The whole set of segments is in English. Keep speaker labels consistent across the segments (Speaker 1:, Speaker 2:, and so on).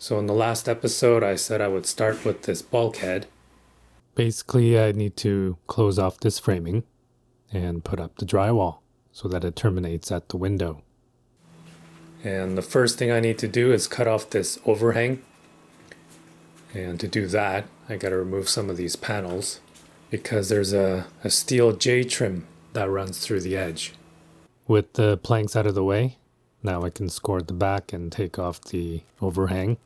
Speaker 1: So in the last episode, I said I would start with this bulkhead. Basically, I need to close off this framing and put up the drywall so that it terminates at the window. And the first thing I need to do is cut off this overhang. And to do that, I gotta remove some of these panels because there's a steel J-trim that runs through the edge. With the planks out of the way, now I can score the back and take off the overhang,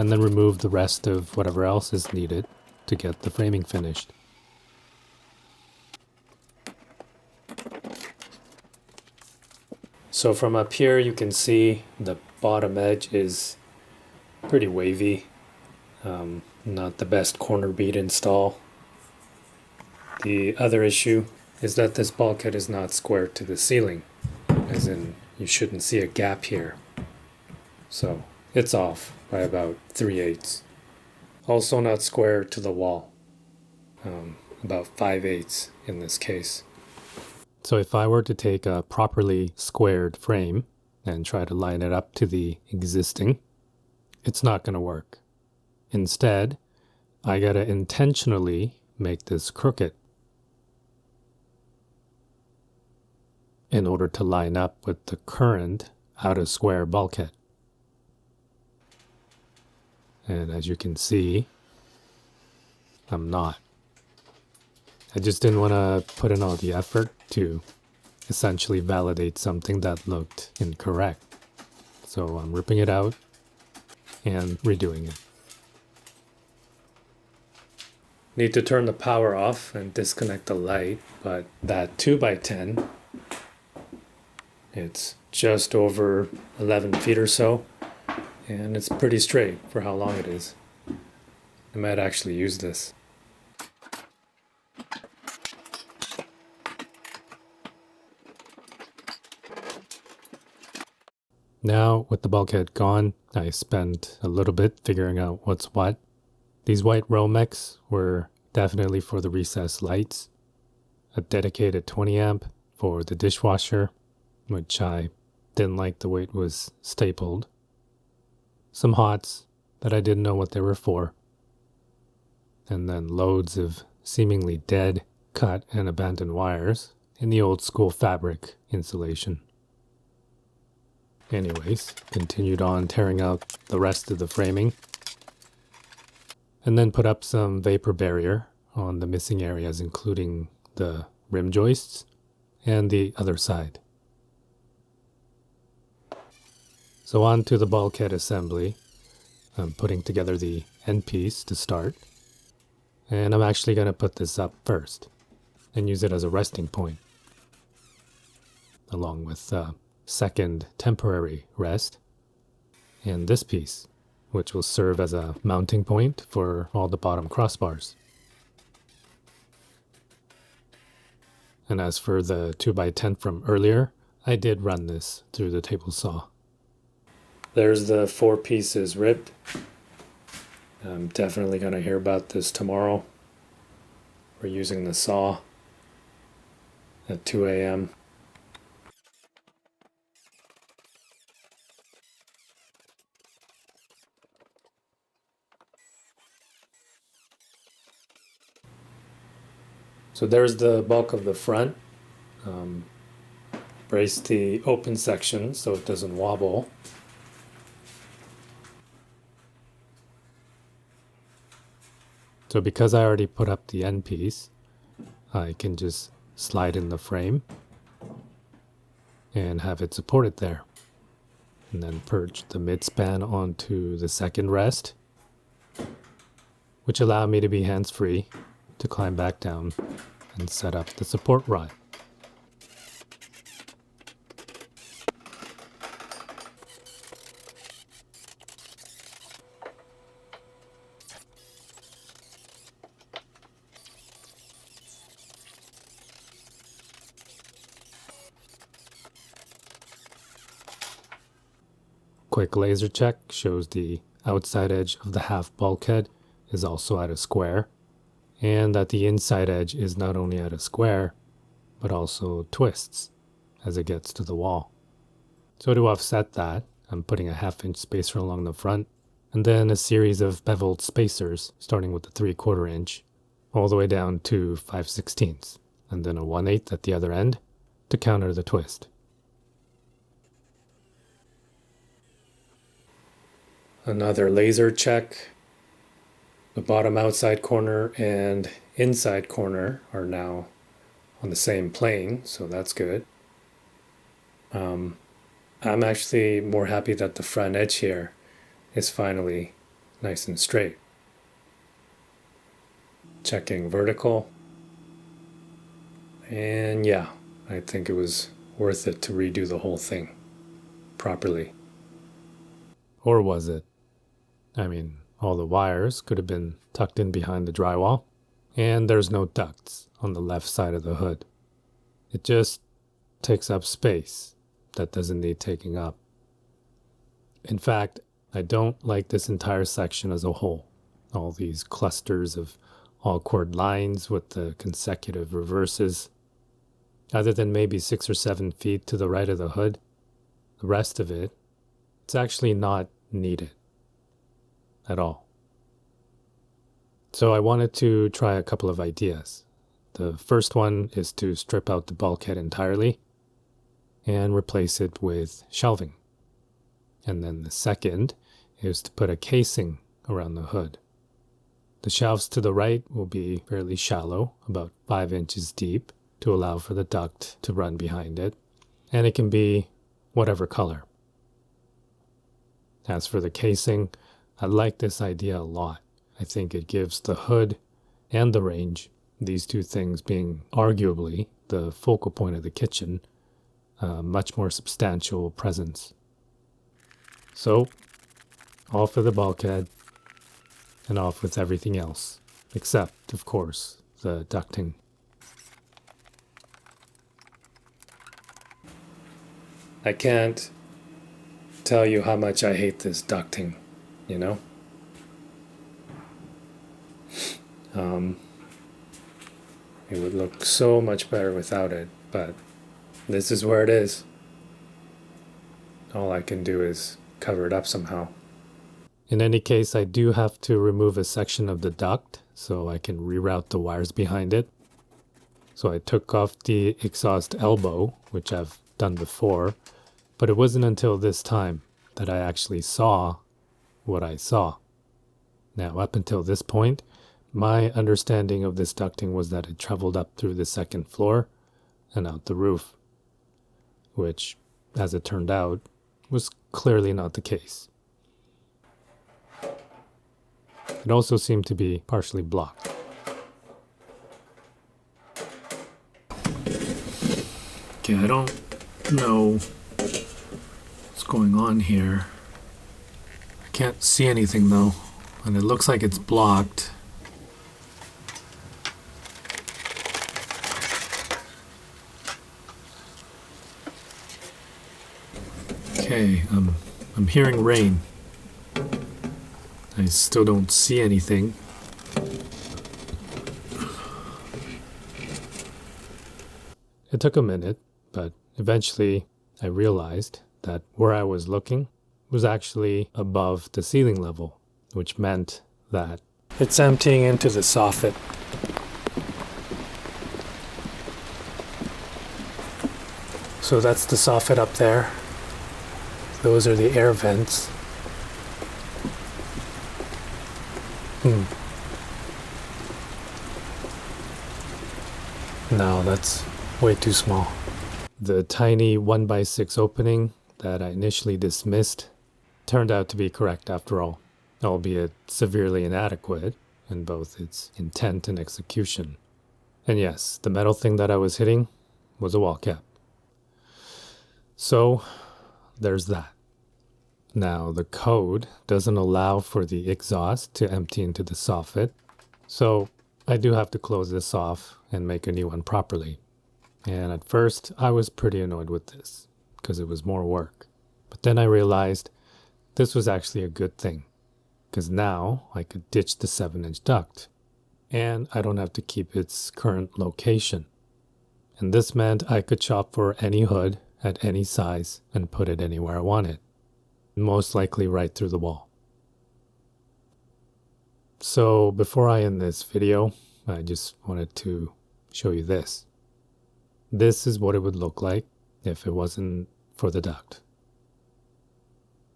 Speaker 1: and then remove the rest of whatever else is needed to get the framing finished. So from up here you can see the bottom edge is pretty wavy. Not the best corner bead install. The other issue is that this bulkhead is not square to the ceiling, as in you shouldn't see a gap here. So it's off by about 3/8. Also not square to the wall, about 5/8 in this case. So if I were to take a properly squared frame and try to line it up to the existing, it's not going to work. Instead, I gotta intentionally make this crooked in order to line up with the current out-of-square bulkhead. And as you can see, I'm not. I just didn't want to put in all the effort to essentially validate something that looked incorrect. So I'm ripping it out and redoing it. Need to turn the power off and disconnect the light, but that 2x10, it's just over 11 feet or so, and it's pretty straight for how long it is. I might actually use this. Now, with the bulkhead gone, I spent a little bit figuring out what's what. These white Romex were definitely for the recessed lights, a dedicated 20 amp for the dishwasher, which I didn't like the way it was stapled, some hots that I didn't know what they were for, and then loads of seemingly dead, cut, and abandoned wires in the old school fabric insulation. Anyways, continued on tearing out the rest of the framing, and then put up some vapor barrier on the missing areas, including the rim joists and the other side. So on to the bulkhead assembly. I'm putting together the end piece to start, and I'm actually going to put this up first and use it as a resting point, along with a second temporary rest, and this piece, which will serve as a mounting point for all the bottom crossbars. And as for the 2x10 from earlier, I did run this through the table saw. There's the 4 pieces ripped. I'm definitely going to hear about this tomorrow. We're using the saw at 2 a.m. So there's the bulk of the front. Brace the open section so it doesn't wobble. So because I already put up the end piece, I can just slide in the frame and have it supported there. And then perch the midspan onto the second rest, which allowed me to be hands-free to climb back down and set up the support rod. Quick laser check shows the outside edge of the half bulkhead is also at a square, and that the inside edge is not only at a square, but also twists as it gets to the wall. So to offset that, I'm putting a 1/2 inch spacer along the front and then a series of beveled spacers starting with the 3/4 inch all the way down to 5/16, and then a 1/8 at the other end to counter the twist. Another laser check. The bottom outside corner and inside corner are now on the same plane, so that's good. I'm actually more happy that the front edge here is finally nice and straight. Checking vertical. And yeah, I think it was worth it to redo the whole thing properly. Or was it? I mean, all the wires could have been tucked in behind the drywall, and there's no ducts on the left side of the hood. It just takes up space that doesn't need taking up. In fact, I don't like this entire section as a whole. All these clusters of awkward lines with the consecutive reverses. Other than maybe 6 or 7 feet to the right of the hood, the rest of it, it's actually not needed at all. So I wanted to try a couple of ideas. The first one is to strip out the bulkhead entirely and replace it with shelving. And then the second is to put a casing around the hood. The shelves to the right will be fairly shallow, about 5 inches deep, to allow for the duct to run behind it, and it can be whatever color. As for the casing, I like this idea a lot. I think it gives the hood and the range, these two things being arguably the focal point of the kitchen, a much more substantial presence. So, off with the bulkhead, and off with everything else, except, of course, the ducting. I can't tell you how much I hate this ducting, you know? It would look so much better without it, but this is where it is. All I can do is cover it up somehow. In any case, I do have to remove a section of the duct so I can reroute the wires behind it. So I took off the exhaust elbow, which I've done before, but it wasn't until this time that I actually saw what I saw. Now, up until this point, my understanding of this ducting was that it traveled up through the second floor and out the roof, which, as it turned out, was clearly not the case. It also seemed to be partially blocked. Okay, I don't know what's going on here. I can't see anything though, and it looks like it's blocked. Okay, I'm hearing rain. I still don't see anything. It took a minute, but eventually I realized that where I was looking was actually above the ceiling level, which meant that it's emptying into the soffit. So that's the soffit up there. Those are the air vents. No, that's way too small. The tiny 1x6 opening that I initially dismissed turned out to be correct after all, albeit severely inadequate in both its intent and execution. And yes, the metal thing that I was hitting was a wall cap. So, there's that. Now, the code doesn't allow for the exhaust to empty into the soffit, so I do have to close this off and make a new one properly. And at first, I was pretty annoyed with this, because it was more work. But then I realized this was actually a good thing, because now I could ditch the 7-inch duct, and I don't have to keep its current location. And this meant I could shop for any hood at any size and put it anywhere I wanted, most likely right through the wall. So before I end this video, I just wanted to show you this. This is what it would look like if it wasn't for the duct.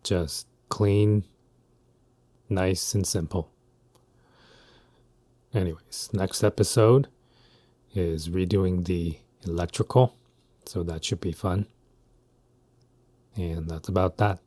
Speaker 1: Just clean, nice and simple. Anyways, next episode is redoing the electrical, so that should be fun. And that's about that.